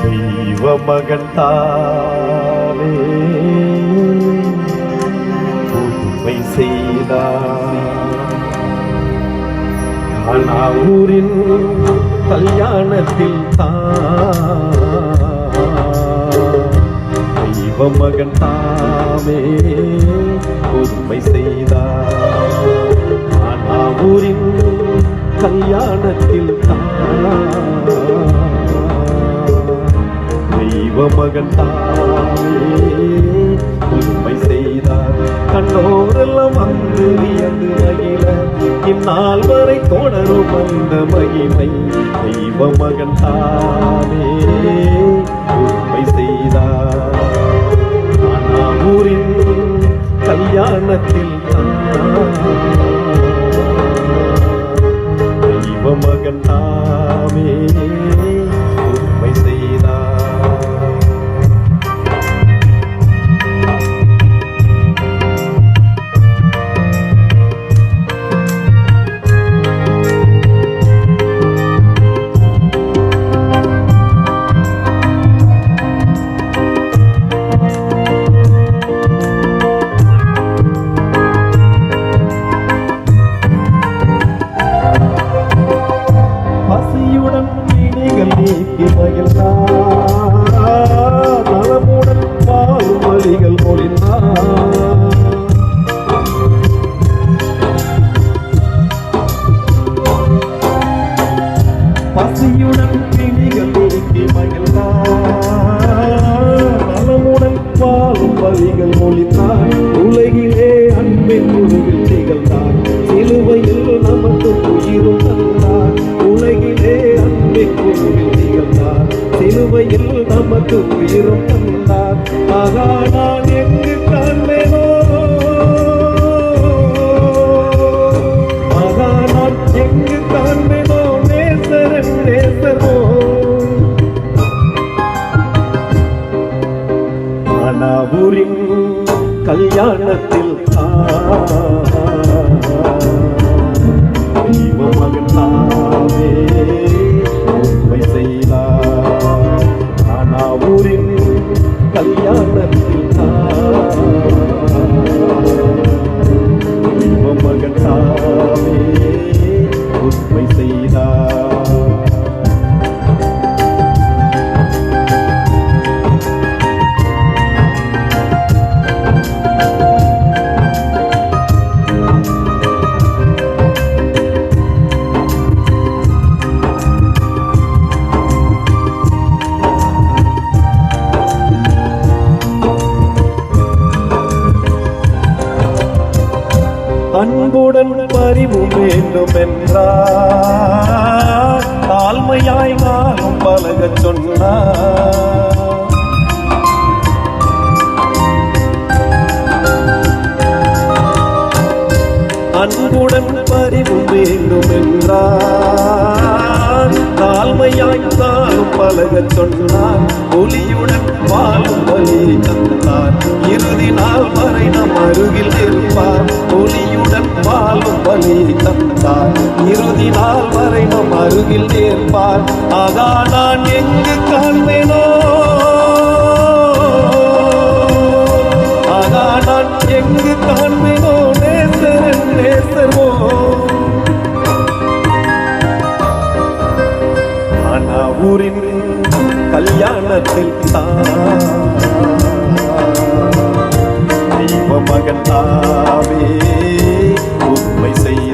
தெய்வ மகன் தானே புதுமை செய்தார். கானாவூரின் கல்யாணத்தில் தெய்வ மகன் தாமே புதுமை செய்தார். கானாவூரின் கல்யாணத்தில் தெய்வ மகன் தாமே புதுமை செய்தார். கண்டோரெல்லாம் வந்து வியந்து மகிழ இந்நாள் வரை தொடரும் அந்த மகிமை. தெய்வ மகன் தாமே புதுமை செய்தார். கானாவூரின் கல்யாணத்தில் தெய்வ மகன் தாமே புதுமை செய்தார். நீக்கி மகிழ்ந்தார். நலமுடன் வாழும் வழிகள் மொழிந்தார். பசியுடன் பிணிகள் நீக்கி மகிழ்ந்தார். நலமுடன் வாழும் வழிகள் மொழிந்தார். உலகிலே அன்பின் உருவில் திகழ்ந்தார். சிலுவையில் நமக்கு உயிரும் தந்தார். உலகிலே அன்பின் உருவில் திகழ்ந்தார். சிலுவையில் நமக்கு உயிரும் தந்தார். ஆகா நான் எங்கு காண்பேனோ, ஆகா நான் எங்கு காண்பேனோ நேசரன் நேசரோ. கானாவூரின் கல்யாணத்தில் தெய்வ மகன் தாமே உண்மை செய்தார். கானாவூரின் கல்யாணத்தில் தெய்வ மகன் தாமே உண்மை செய்தார். அன்புடன் பரிவு வேண்டும் என்றார். தாழ்மையாய் நானும் பழகச் சொன்னார். அன்புடன் பரிவு வேண்டும் என்றார். தாழ்மையாய் நானும் பழகச் சொன்னார். ஒளியுடன் வாழும் வழி தந்தார். இறுதி நாள் வரை நம் அருகில் இருப்பார். ஒளியுடன் வாழும் வழி தந்தார். இறுதி நாள் வரை நம் அருகில் இருப்பார். ஆகா நான் எங்கு காண்பேனோ, ஆகா நான் எங்கு காண்பேனோ நேசரன் நேசரோ. கானாவூரின் கல்யாணத்தில் தெய்வ மகன் தாமே உண்மை செய்ய